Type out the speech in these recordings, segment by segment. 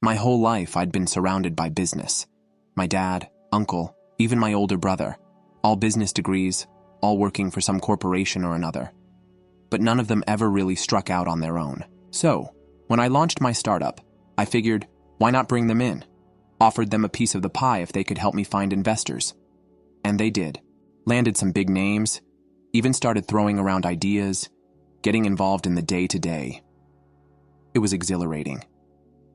My whole life I'd been surrounded by business. My dad, uncle, even my older brother, all business degrees, all working for some corporation or another. But none of them ever really struck out on their own. So, when I launched my startup, I figured, why not bring them in? Offered them a piece of the pie if they could help me find investors. And they did. Landed some big names, even started throwing around ideas, getting involved in the day-to-day. It was exhilarating.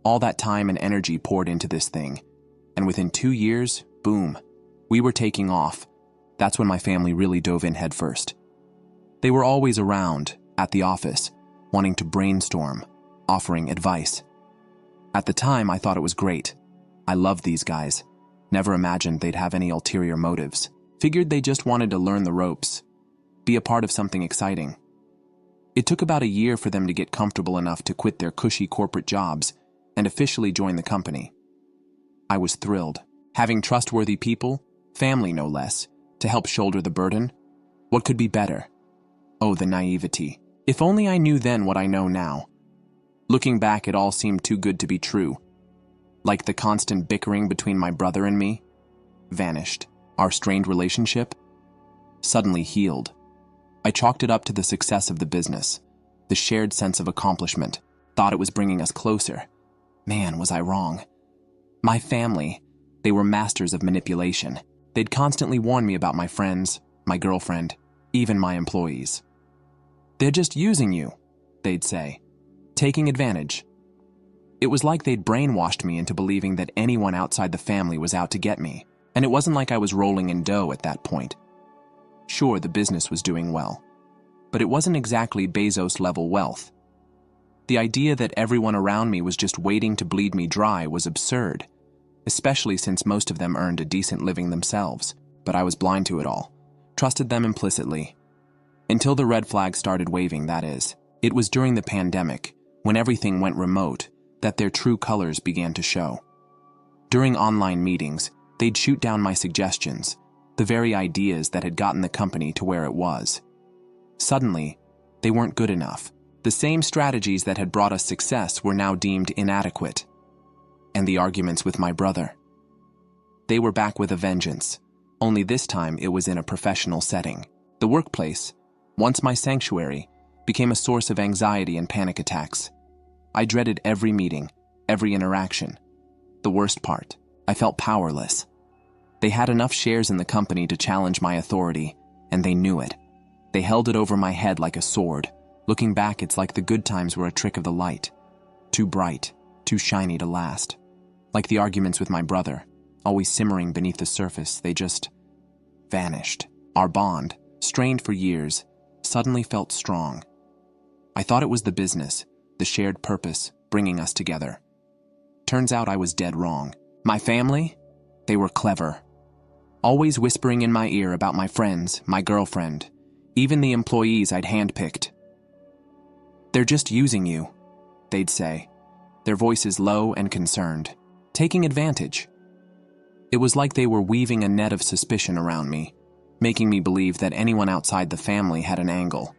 All that time and energy poured into this thing, and within 2 years, boom, we were taking off. That's when my family really dove in head first. They were always around, at the office, wanting to brainstorm, offering advice. At the time, I thought it was great. I loved these guys. Never imagined they'd have any ulterior motives. Figured they just wanted to learn the ropes, be a part of something exciting. It took about a year for them to get comfortable enough to quit their cushy corporate jobs and officially join the company. I was thrilled. Having trustworthy people, family no less, to help shoulder the burden. What could be better? Oh, the naivety. If only I knew then what I know now. Looking back, it all seemed too good to be true. Like the constant bickering between my brother and me, vanished. Our strained relationship, suddenly healed. I chalked it up to the success of the business, the shared sense of accomplishment. Thought it was bringing us closer. Man, was I wrong. My family, they were masters of manipulation. They'd constantly warn me about my friends, my girlfriend, even my employees. They're just using you, they'd say, taking advantage. It was like they'd brainwashed me into believing that anyone outside the family was out to get me, and it wasn't like I was rolling in dough at that point. Sure, the business was doing well, but it wasn't exactly Bezos-level wealth. The idea that everyone around me was just waiting to bleed me dry was absurd, especially since most of them earned a decent living themselves. But I was blind to it all, trusted them implicitly. Until the red flag started waving, that is. It was during the pandemic, when everything went remote, that their true colors began to show. During online meetings, they'd shoot down my suggestions, the very ideas that had gotten the company to where it was. Suddenly, they weren't good enough. The same strategies that had brought us success were now deemed inadequate. And the arguments with my brother. They were back with a vengeance, only this time it was in a professional setting. The workplace, once my sanctuary, became a source of anxiety and panic attacks. I dreaded every meeting, every interaction. The worst part, I felt powerless. They had enough shares in the company to challenge my authority, and they knew it. They held it over my head like a sword. Looking back, it's like the good times were a trick of the light. Too bright, too shiny to last. Like the arguments with my brother, always simmering beneath the surface, they just vanished. Our bond, strained for years, suddenly felt strong. I thought it was the business, the shared purpose, bringing us together. Turns out I was dead wrong. My family? They were clever. Always whispering in my ear about my friends, my girlfriend, even the employees I'd handpicked. They're just using you, they'd say, their voices low and concerned, taking advantage. It was like they were weaving a net of suspicion around me, making me believe that anyone outside the family had an angle.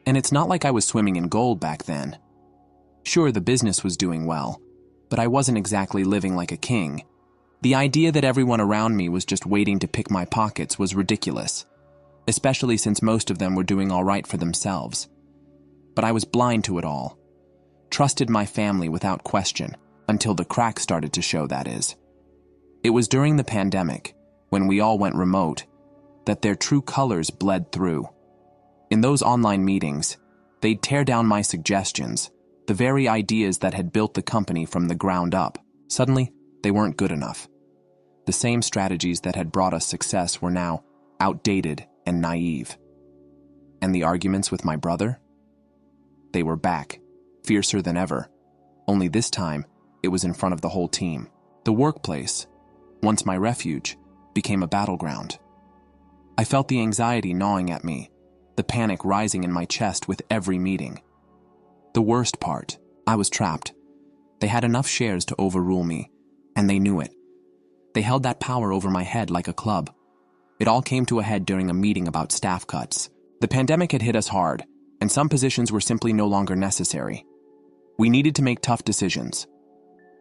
And it's not like I was swimming in gold back then. Sure, the business was doing well, but I wasn't exactly living like a king. The idea that everyone around me was just waiting to pick my pockets was ridiculous, especially since most of them were doing all right for themselves. But I was blind to it all. Trusted my family without question, until the cracks started to show, that is. It was during the pandemic, when we all went remote, that their true colors bled through. In those online meetings, they'd tear down my suggestions, the very ideas that had built the company from the ground up. Suddenly, they weren't good enough. The same strategies that had brought us success were now outdated and naive. And the arguments with my brother? They were back, fiercer than ever. Only this time, it was in front of the whole team. The workplace, once my refuge, became a battleground. I felt the anxiety gnawing at me, the panic rising in my chest with every meeting. The worst part, I was trapped. They had enough shares to overrule me, and they knew it. They held that power over my head like a club. It all came to a head during a meeting about staff cuts. The pandemic had hit us hard, and some positions were simply no longer necessary. We needed to make tough decisions.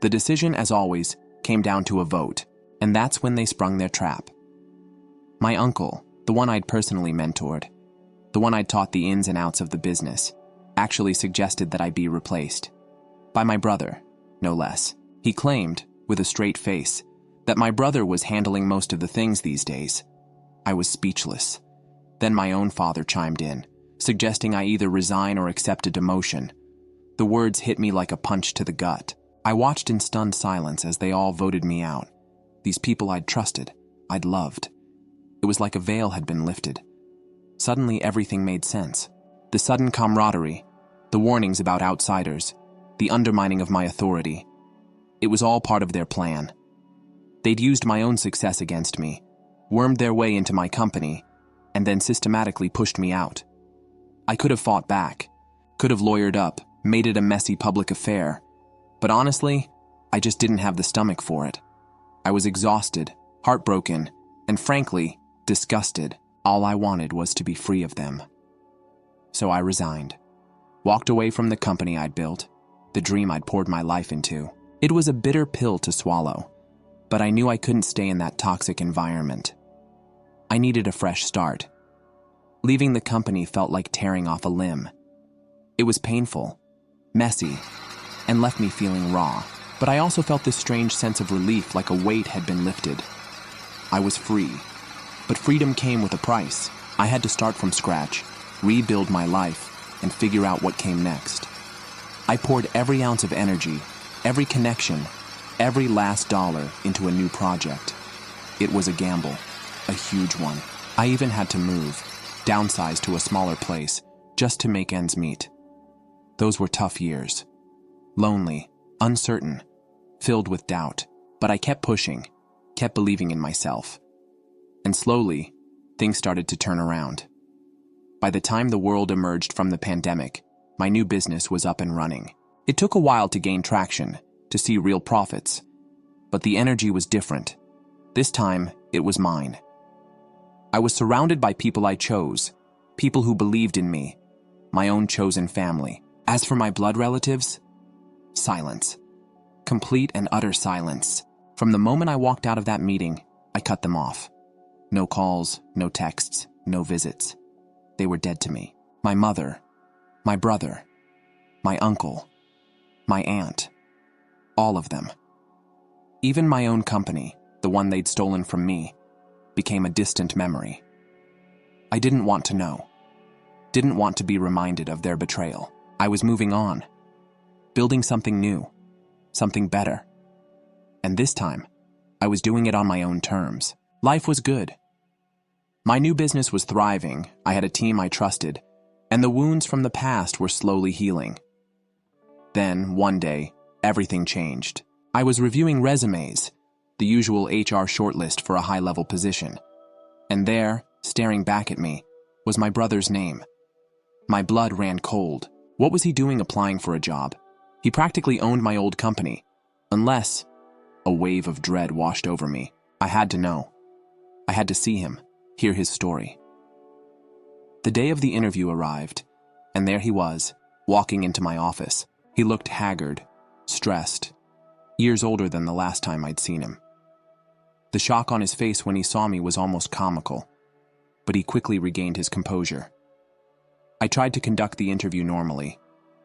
The decision, as always, came down to a vote, and that's when they sprung their trap. My uncle, the one I'd personally mentored, the one I'd taught the ins and outs of the business, actually suggested that I be replaced. By my brother, no less. He claimed, with a straight face, that my brother was handling most of the things these days. I was speechless. Then my own father chimed in, suggesting I either resign or accept a demotion. The words hit me like a punch to the gut. I watched in stunned silence as they all voted me out. These people I'd trusted, I'd loved. It was like a veil had been lifted. Suddenly everything made sense. The sudden camaraderie, the warnings about outsiders, the undermining of my authority. It was all part of their plan. They'd used my own success against me, wormed their way into my company, and then systematically pushed me out. I could have fought back, could have lawyered up, made it a messy public affair, but honestly, I just didn't have the stomach for it. I was exhausted, heartbroken, and frankly, disgusted. All I wanted was to be free of them. So I resigned, walked away from the company I'd built, the dream I'd poured my life into. It was a bitter pill to swallow, but I knew I couldn't stay in that toxic environment. I needed a fresh start. Leaving the company felt like tearing off a limb. It was painful, messy, and left me feeling raw, but I also felt this strange sense of relief, like a weight had been lifted. I was free, but freedom came with a price. I had to start from scratch, rebuild my life, and figure out what came next. I poured every ounce of energy, every connection, every last dollar into a new project. It was a gamble, a huge one. I even had to move, downsize to a smaller place, just to make ends meet. Those were tough years. Lonely, uncertain, filled with doubt. But I kept pushing, kept believing in myself. And slowly, things started to turn around. By the time the world emerged from the pandemic, my new business was up and running. It took a while to gain traction, to see real profits. But the energy was different. This time, it was mine. I was surrounded by people I chose, people who believed in me, my own chosen family. As for my blood relatives, silence. Complete and utter silence. From the moment I walked out of that meeting, I cut them off. No calls, no texts, no visits. They were dead to me. My mother, my brother, my uncle, my aunt, all of them. Even my own company, the one they'd stolen from me, became a distant memory. I didn't want to know. Didn't want to be reminded of their betrayal. I was moving on, building something new, something better. And this time, I was doing it on my own terms. Life was good. My new business was thriving, I had a team I trusted, and the wounds from the past were slowly healing. Then, one day, everything changed. I was reviewing resumes, the usual HR shortlist for a high-level position. And there, staring back at me, was my brother's name. My blood ran cold. What was he doing applying for a job? He practically owned my old company. Unless, a wave of dread washed over me. I had to know. I had to see him, hear his story. The day of the interview arrived, and there he was, walking into my office. He looked haggard, stressed, years older than the last time I'd seen him. The shock on his face when he saw me was almost comical, but he quickly regained his composure. I tried to conduct the interview normally,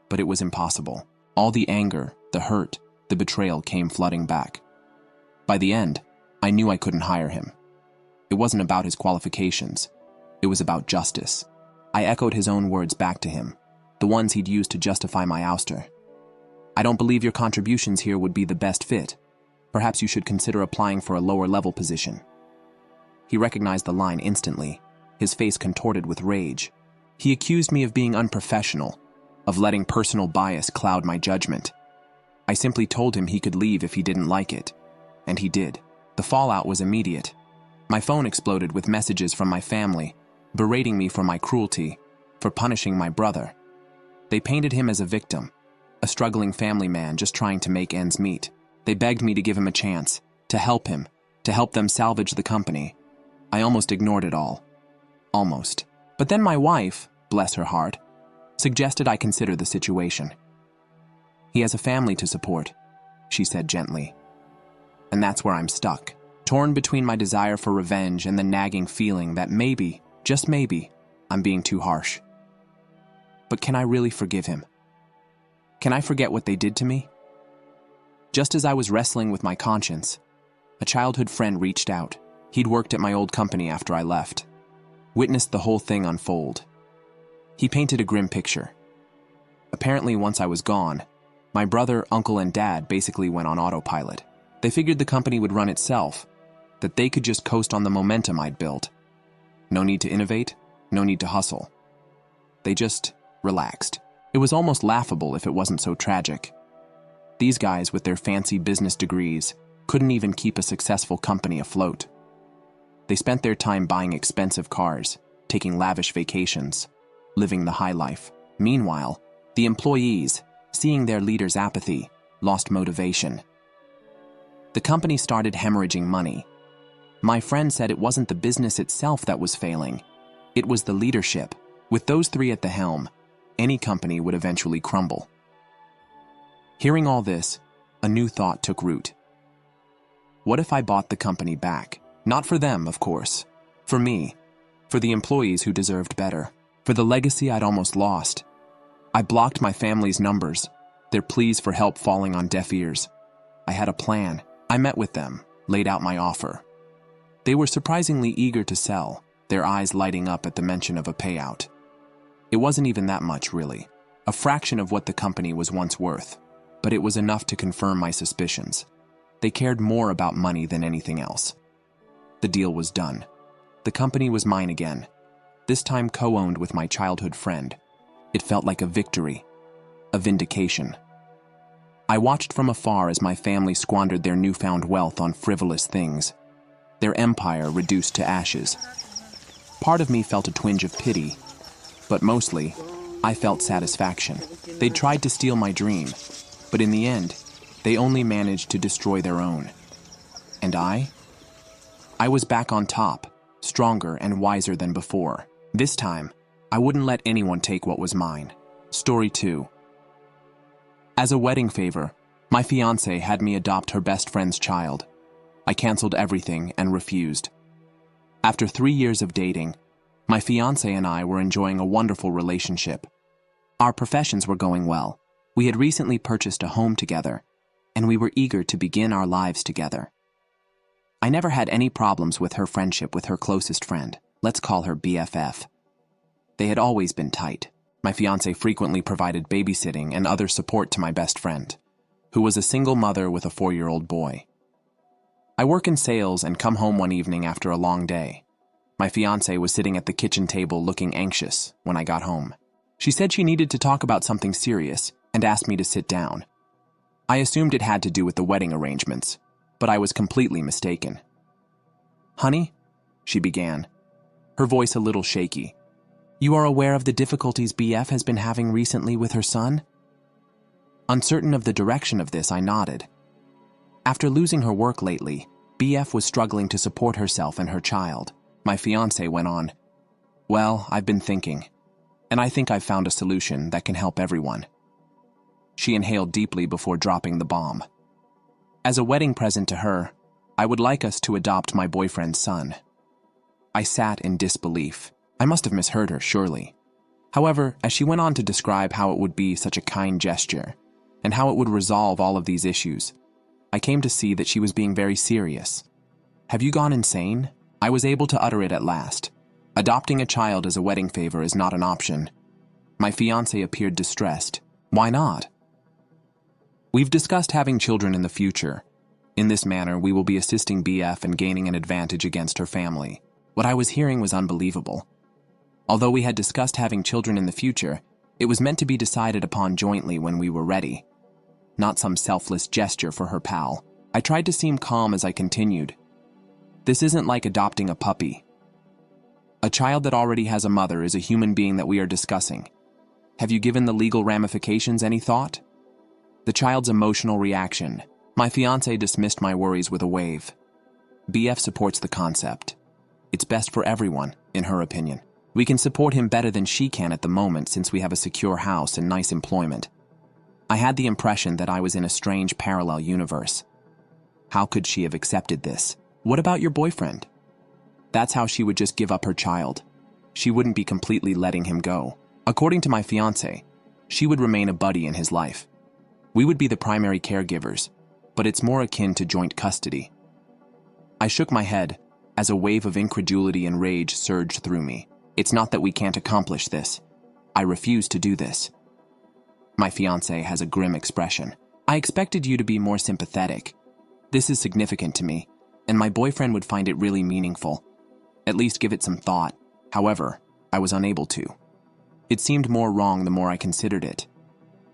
but it was impossible. All the anger, the hurt, the betrayal came flooding back. By the end, I knew I couldn't hire him. It wasn't about his qualifications. It was about justice. I echoed his own words back to him, the ones he'd used to justify my ouster. I don't believe your contributions here would be the best fit. Perhaps you should consider applying for a lower-level position. He recognized the line instantly, his face contorted with rage. He accused me of being unprofessional, of letting personal bias cloud my judgment. I simply told him he could leave if he didn't like it, and he did. The fallout was immediate. My phone exploded with messages from my family, berating me for my cruelty, for punishing my brother. They painted him as a victim, a struggling family man just trying to make ends meet. They begged me to give him a chance, to help him, to help them salvage the company. I almost ignored it all. Almost. But then my wife, bless her heart, suggested I consider the situation. He has a family to support. she said gently. And that's where I'm stuck, torn between my desire for revenge and the nagging feeling that maybe, just maybe, I'm being too harsh. But can I really forgive him? Can I forget what they did to me? Just as I was wrestling with my conscience, a childhood friend reached out. He'd worked at my old company after I left. Witnessed the whole thing unfold. He painted a grim picture. Apparently, once I was gone, my brother, uncle, and dad basically went on autopilot. They figured the company would run itself, that they could just coast on the momentum I'd built. No need to innovate, no need to hustle. They just relaxed. It was almost laughable if it wasn't so tragic. These guys, with their fancy business degrees, couldn't even keep a successful company afloat. They spent their time buying expensive cars, taking lavish vacations, living the high life. Meanwhile, the employees, seeing their leader's apathy, lost motivation. The company started hemorrhaging money. My friend said it wasn't the business itself that was failing. It was the leadership. With those three at the helm, any company would eventually crumble. Hearing all this, a new thought took root. What if I bought the company back? Not for them, of course. For me. For the employees who deserved better. For the legacy I'd almost lost. I blocked my family's numbers, their pleas for help falling on deaf ears. I had a plan. I met with them, laid out my offer. They were surprisingly eager to sell, their eyes lighting up at the mention of a payout. It wasn't even that much, really. A fraction of what the company was once worth. But it was enough to confirm my suspicions. They cared more about money than anything else. The deal was done. The company was mine again, this time co-owned with my childhood friend. It felt like a victory, a vindication. I watched from afar as my family squandered their newfound wealth on frivolous things, their empire reduced to ashes. Part of me felt a twinge of pity, but mostly, I felt satisfaction. They'd tried to steal my dream, but in the end, they only managed to destroy their own. And I was back on top, stronger and wiser than before. This time, I wouldn't let anyone take what was mine. Story 2. As a wedding favor, my fiancée had me adopt her best friend's child. I canceled everything and refused. After 3 years of dating, my fiancée and I were enjoying a wonderful relationship. Our professions were going well. We had recently purchased a home together, and we were eager to begin our lives together. I never had any problems with her friendship with her closest friend. Let's call her BFF. They had always been tight. My fiancée frequently provided babysitting and other support to my best friend, who was a single mother with a 4-year-old boy. I work in sales and come home one evening after a long day. My fiancée was sitting at the kitchen table looking anxious when I got home. She said she needed to talk about something serious and asked me to sit down. I assumed it had to do with the wedding arrangements, but I was completely mistaken. "Honey," she began, her voice a little shaky, "you are aware of the difficulties BF has been having recently with her son?" Uncertain of the direction of this, I nodded. After losing her work lately, BF was struggling to support herself and her child. My fiancé went on, "Well, I've been thinking, and I think I've found a solution that can help everyone." She inhaled deeply before dropping the bomb. "As a wedding present to her, I would like us to adopt my boyfriend's son." I sat in disbelief. I must have misheard her, surely. However, as she went on to describe how it would be such a kind gesture, and how it would resolve all of these issues, I came to see that she was being very serious. "Have you gone insane?" I was able to utter it at last. Adopting a child as a wedding favor is not an option. My fiancé appeared distressed. "Why not?" "We've discussed having children in the future. In this manner, we will be assisting BF and gaining an advantage against her family." What I was hearing was unbelievable. Although we had discussed having children in the future, it was meant to be decided upon jointly when we were ready. Not some selfless gesture for her pal. I tried to seem calm as I continued. "This isn't like adopting a puppy. A child that already has a mother is a human being that we are discussing. Have you given the legal ramifications any thought?" The child's emotional reaction. My fiancé dismissed my worries with a wave. BF supports the concept. It's best for everyone, in her opinion. We can support him better than she can at the moment since we have a secure house and nice employment. I had the impression that I was in a strange parallel universe. How could she have accepted this? What about your boyfriend? That's how she would just give up her child. She wouldn't be completely letting him go. According to my fiancé, she would remain a buddy in his life. We would be the primary caregivers, but it's more akin to joint custody. I shook my head as a wave of incredulity and rage surged through me. It's not that we can't accomplish this. I refuse to do this. My fiancé has a grim expression. I expected you to be more sympathetic. This is significant to me, and my boyfriend would find it really meaningful. At least give it some thought. However, I was unable to. It seemed more wrong the more I considered it.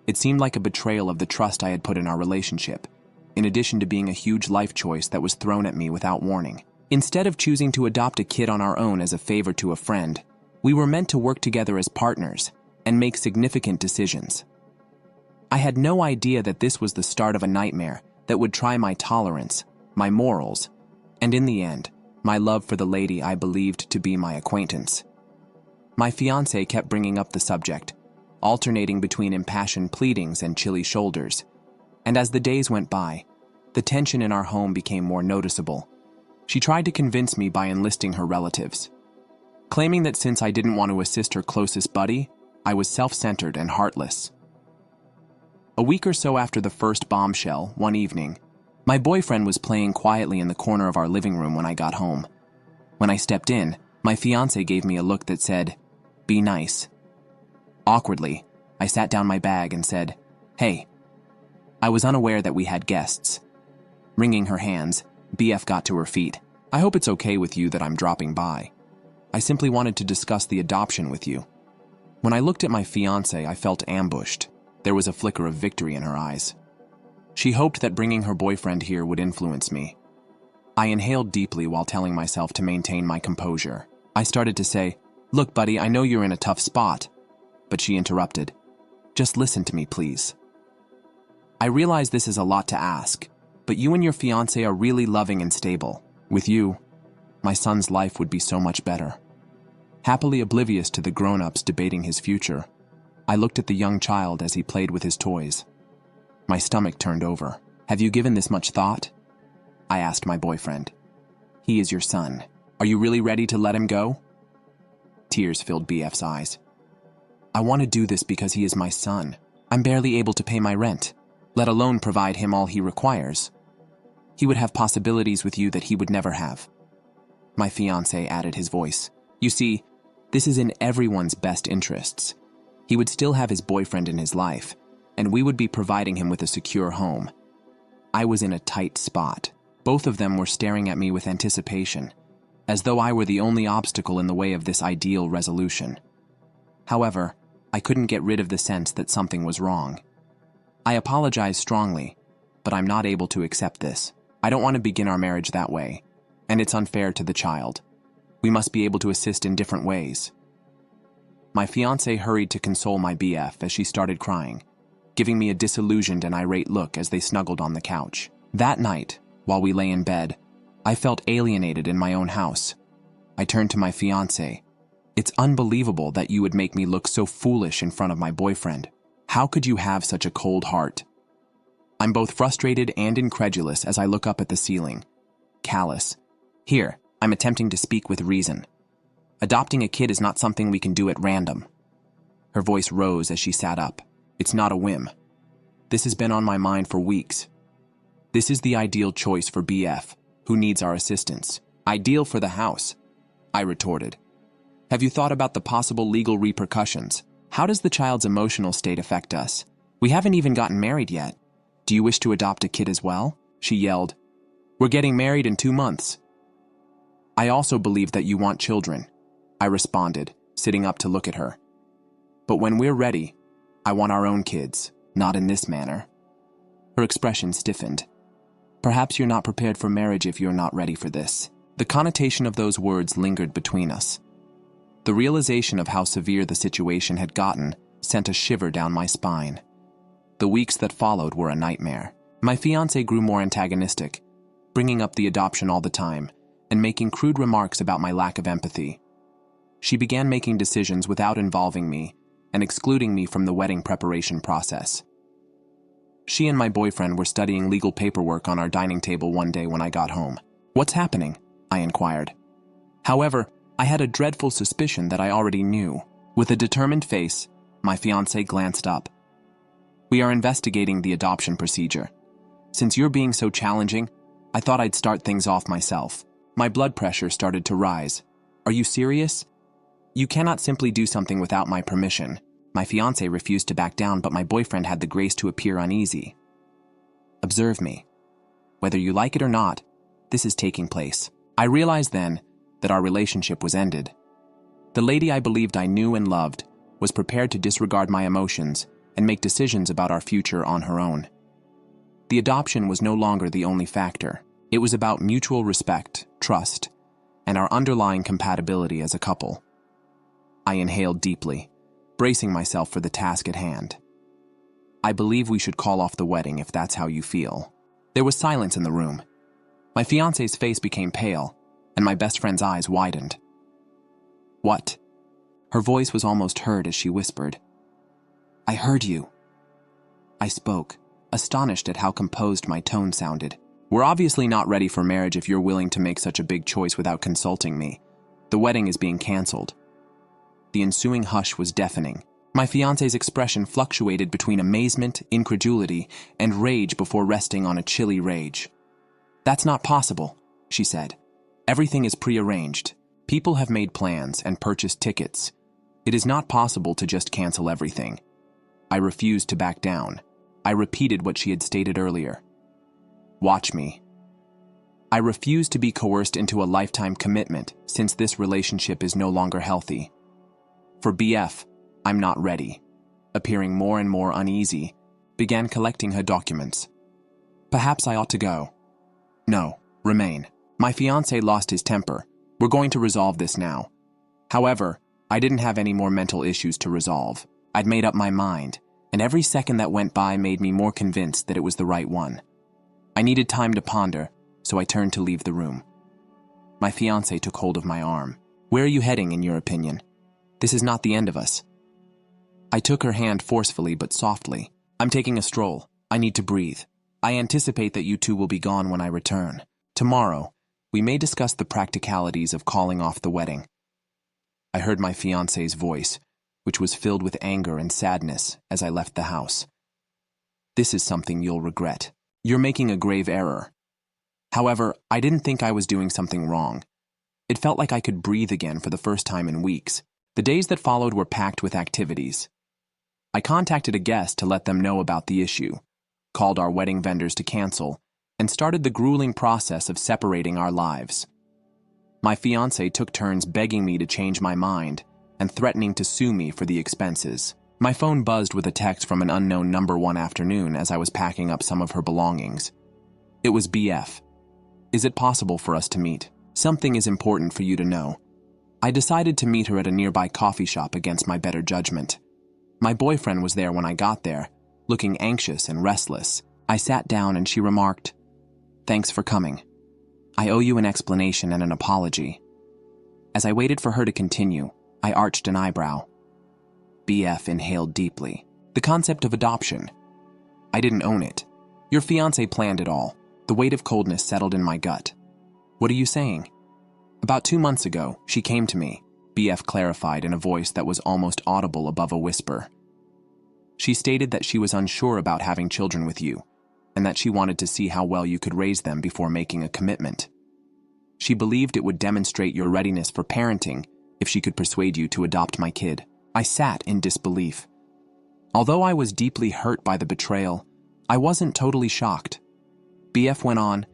It seemed like a betrayal of the trust I had put in our relationship, in addition to being a huge life choice that was thrown at me without warning. Instead of choosing to adopt a kid on our own as a favor to a friend, we were meant to work together as partners and make significant decisions. I had no idea that this was the start of a nightmare that would try my tolerance, my morals, and in the end, my love for the lady I believed to be my acquaintance. My fiancé kept bringing up the subject, alternating between impassioned pleadings and chilly shoulders, and as the days went by, the tension in our home became more noticeable. She tried to convince me by enlisting her relatives, claiming that since I didn't want to assist her closest buddy, I was self-centered and heartless. A week or so after the first bombshell, one evening, my boyfriend was playing quietly in the corner of our living room when I got home. When I stepped in, my fiancé gave me a look that said, "Be nice." Awkwardly, I sat down my bag and said, "Hey." I was unaware that we had guests. Wringing her hands, BF got to her feet. "I hope it's okay with you that I'm dropping by. I simply wanted to discuss the adoption with you." When I looked at my fiancé, I felt ambushed. There was a flicker of victory in her eyes. She hoped that bringing her boyfriend here would influence me. I inhaled deeply while telling myself to maintain my composure. I started to say, "Look, buddy, I know you're in a tough spot." But she interrupted. "Just listen to me, please. I realize this is a lot to ask, but you and your fiancé are really loving and stable. With you, my son's life would be so much better." Happily oblivious to the grown-ups debating his future, I looked at the young child as he played with his toys. My stomach turned over. "Have you given this much thought?" I asked my boyfriend. "He is your son. Are you really ready to let him go?" Tears filled BF's eyes. "I want to do this because he is my son. I'm barely able to pay my rent, let alone provide him all he requires. He would have possibilities with you that he would never have." My fiancé added his voice. "You see, this is in everyone's best interests. He would still have his boyfriend in his life, and we would be providing him with a secure home." I was in a tight spot. Both of them were staring at me with anticipation, as though I were the only obstacle in the way of this ideal resolution. However, I couldn't get rid of the sense that something was wrong. I apologize strongly, but I'm not able to accept this. I don't want to begin our marriage that way, and it's unfair to the child. We must be able to assist in different ways. My fiancé hurried to console my BF as she started crying, giving me a disillusioned and irate look as they snuggled on the couch. That night, while we lay in bed, I felt alienated in my own house. I turned to my fiancé. "It's unbelievable that you would make me look so foolish in front of my boyfriend. How could you have such a cold heart?" I'm both frustrated and incredulous as I look up at the ceiling. Callous. Here, I'm attempting to speak with reason. Adopting a kid is not something we can do at random. Her voice rose as she sat up. "It's not a whim. This has been on my mind for weeks. This is the ideal choice for BF, who needs our assistance. Ideal for the house," I retorted. "Have you thought about the possible legal repercussions? How does the child's emotional state affect us? We haven't even gotten married yet. Do you wish to adopt a kid as well?" She yelled. "We're getting married in 2 months." "I also believe that you want children," I responded, sitting up to look at her. "But when we're ready, I want our own kids, not in this manner." Her expression stiffened. "Perhaps you're not prepared for marriage if you're not ready for this." The connotation of those words lingered between us. The realization of how severe the situation had gotten sent a shiver down my spine. The weeks that followed were a nightmare. My fiancé grew more antagonistic, bringing up the adoption all the time and making crude remarks about my lack of empathy. She began making decisions without involving me and excluding me from the wedding preparation process. She and my boyfriend were studying legal paperwork on our dining table one day when I got home. "What's happening?" I inquired. However, I had a dreadful suspicion that I already knew. With a determined face, my fiancé glanced up. "We are investigating the adoption procedure. Since you're being so challenging, I thought I'd start things off myself." My blood pressure started to rise. "Are you serious? You cannot simply do something without my permission." My fiancé refused to back down, but my boyfriend had the grace to appear uneasy. "Observe me. Whether you like it or not, this is taking place." I realized then that our relationship was ended. The lady I believed I knew and loved was prepared to disregard my emotions and make decisions about our future on her own. The adoption was no longer the only factor. It was about mutual respect, trust, and our underlying compatibility as a couple. I inhaled deeply, bracing myself for the task at hand. "I believe we should call off the wedding if that's how you feel." There was silence in the room. My fiancé's face became pale, and my best friend's eyes widened. "What?" Her voice was almost heard as she whispered. "I heard you." I spoke, astonished at how composed my tone sounded. "We're obviously not ready for marriage if you're willing to make such a big choice without consulting me. The wedding is being canceled." The ensuing hush was deafening. My fiancé's expression fluctuated between amazement, incredulity, and rage before resting on a chilly rage. "That's not possible," she said. "Everything is prearranged. People have made plans and purchased tickets. It is not possible to just cancel everything." I refused to back down. I repeated what she had stated earlier. "Watch me." I refused to be coerced into a lifetime commitment since this relationship is no longer healthy. For BF, I'm not ready. Appearing more and more uneasy, began collecting her documents. "Perhaps I ought to go." "No, remain." My fiancé lost his temper. "We're going to resolve this now." However, I didn't have any more mental issues to resolve. I'd made up my mind, and every second that went by made me more convinced that it was the right one. I needed time to ponder, so I turned to leave the room. My fiancé took hold of my arm. "Where are you heading, in your opinion? This is not the end of us." I took her hand forcefully but softly. "I'm taking a stroll. I need to breathe. I anticipate that you two will be gone when I return. Tomorrow, we may discuss the practicalities of calling off the wedding." I heard my fiancé's voice, which was filled with anger and sadness as I left the house. "This is something you'll regret. You're making a grave error." However, I didn't think I was doing something wrong. It felt like I could breathe again for the first time in weeks. The days that followed were packed with activities. I contacted a guest to let them know about the issue, called our wedding vendors to cancel, and started the grueling process of separating our lives. My fiancé took turns begging me to change my mind and threatening to sue me for the expenses. My phone buzzed with a text from an unknown number one afternoon as I was packing up some of her belongings. It was BF. "Is it possible for us to meet? Something is important for you to know." I decided to meet her at a nearby coffee shop against my better judgment. My boyfriend was there when I got there, looking anxious and restless. I sat down and she remarked, "Thanks for coming. I owe you an explanation and an apology." As I waited for her to continue, I arched an eyebrow. BF inhaled deeply. "The concept of adoption. I didn't own it. Your fiancé planned it all." The weight of coldness settled in my gut. "What are you saying?" "About 2 months ago, she came to me," BF clarified in a voice that was almost audible above a whisper. "She stated that she was unsure about having children with you, and that she wanted to see how well you could raise them before making a commitment. She believed it would demonstrate your readiness for parenting if she could persuade you to adopt my kid." I sat in disbelief. Although I was deeply hurt by the betrayal, I wasn't totally shocked. BF went on,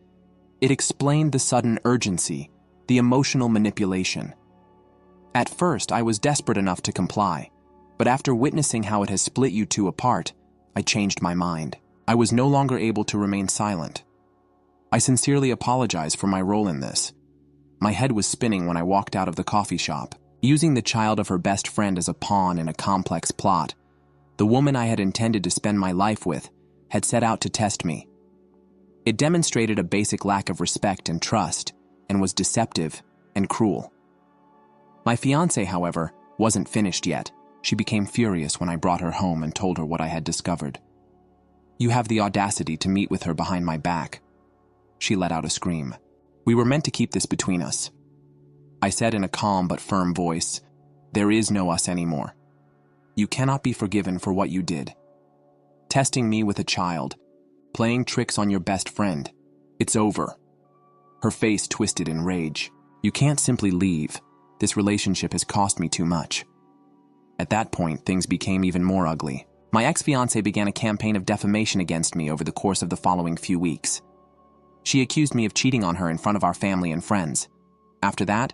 "It explained the sudden urgency, the emotional manipulation. At first, I was desperate enough to comply, but after witnessing how it has split you two apart, I changed my mind. I was no longer able to remain silent. I sincerely apologize for my role in this." My head was spinning when I walked out of the coffee shop. Using the child of her best friend as a pawn in a complex plot, the woman I had intended to spend my life with had set out to test me. It demonstrated a basic lack of respect and trust, and was deceptive and cruel. My fiancé, however, wasn't finished yet. She became furious when I brought her home and told her what I had discovered. You have the audacity to meet with her behind my back." She let out a scream. "We were meant to keep this between us." I said in a calm but firm voice, "There is no us anymore. You cannot be forgiven for what you did. Testing me with a child, playing tricks on your best friend. It's over." Her face twisted in rage. "You can't simply leave. This relationship has cost me too much." At that point, things became even more ugly. My ex-fiancée began a campaign of defamation against me over the course of the following few weeks. She accused me of cheating on her in front of our family and friends. After that,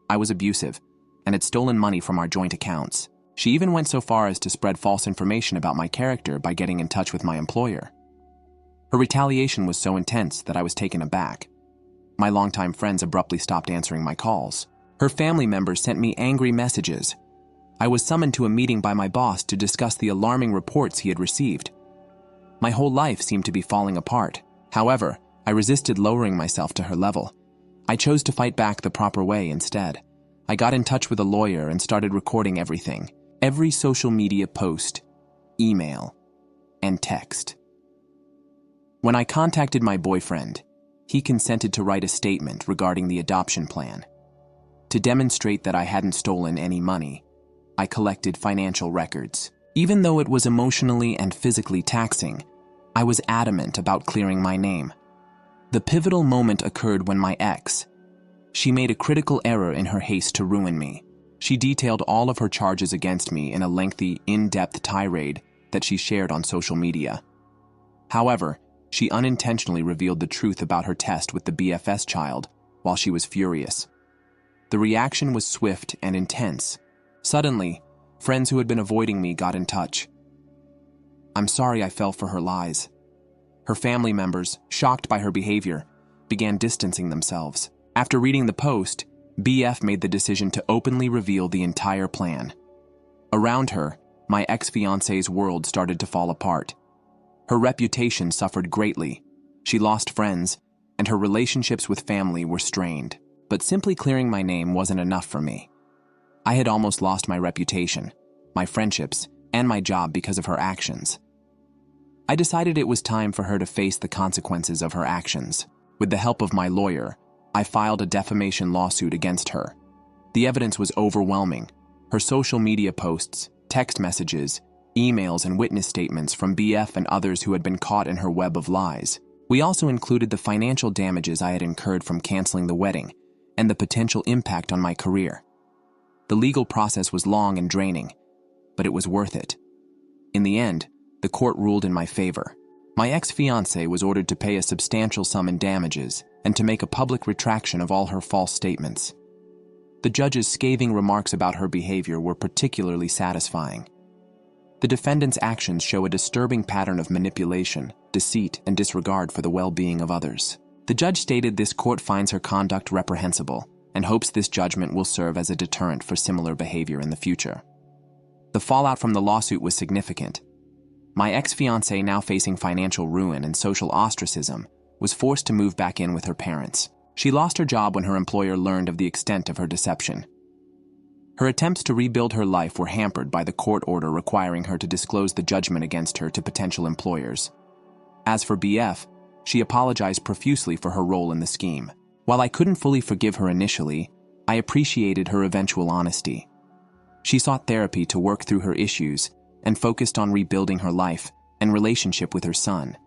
I was abusive and had stolen money from our joint accounts. She even went so far as to spread false information about my character by getting in touch with my employer. Her retaliation was so intense that I was taken aback. My longtime friends abruptly stopped answering my calls. Her family members sent me angry messages. I was summoned to a meeting by my boss to discuss the alarming reports he had received. My whole life seemed to be falling apart. However, I resisted lowering myself to her level. I chose to fight back the proper way instead. I got in touch with a lawyer and started recording everything. Every social media post, email, and text. When I contacted my boyfriend, he consented to write a statement regarding the adoption plan. To demonstrate that I hadn't stolen any money, I collected financial records. Even though it was emotionally and physically taxing, I was adamant about clearing my name. The pivotal moment occurred when my ex, she made a critical error in her haste to ruin me. She detailed all of her charges against me in a lengthy, in-depth tirade that she shared on social media. However, she unintentionally revealed the truth about her test with the BFS child while she was furious. The reaction was swift and intense. Suddenly, friends who had been avoiding me got in touch. I'm sorry I fell for her lies. Her family members, shocked by her behavior, began distancing themselves. After reading the post, BF made the decision to openly reveal the entire plan. Around her, my ex-fiancée's world started to fall apart. Her reputation suffered greatly. She lost friends, and her relationships with family were strained. But simply clearing my name wasn't enough for me. I had almost lost my reputation, my friendships, and my job because of her actions. I decided it was time for her to face the consequences of her actions. With the help of my lawyer, I filed a defamation lawsuit against her. The evidence was overwhelming. Her social media posts, text messages, emails, and witness statements from BF and others who had been caught in her web of lies. We also included the financial damages I had incurred from canceling the wedding and the potential impact on my career. The legal process was long and draining, but it was worth it. In the end, the court ruled in my favor. My ex-fiancée was ordered to pay a substantial sum in damages and to make a public retraction of all her false statements. The judge's scathing remarks about her behavior were particularly satisfying. The defendant's actions show a disturbing pattern of manipulation, deceit, and disregard for the well-being of others. The judge stated this court finds her conduct reprehensible and hopes this judgment will serve as a deterrent for similar behavior in the future. The fallout from the lawsuit was significant. My ex-fiancée, now facing financial ruin and social ostracism, was forced to move back in with her parents. She lost her job when her employer learned of the extent of her deception. Her attempts to rebuild her life were hampered by the court order requiring her to disclose the judgment against her to potential employers. As for BF, she apologized profusely for her role in the scheme. While I couldn't fully forgive her initially, I appreciated her eventual honesty. She sought therapy to work through her issues and focused on rebuilding her life and relationship with her son.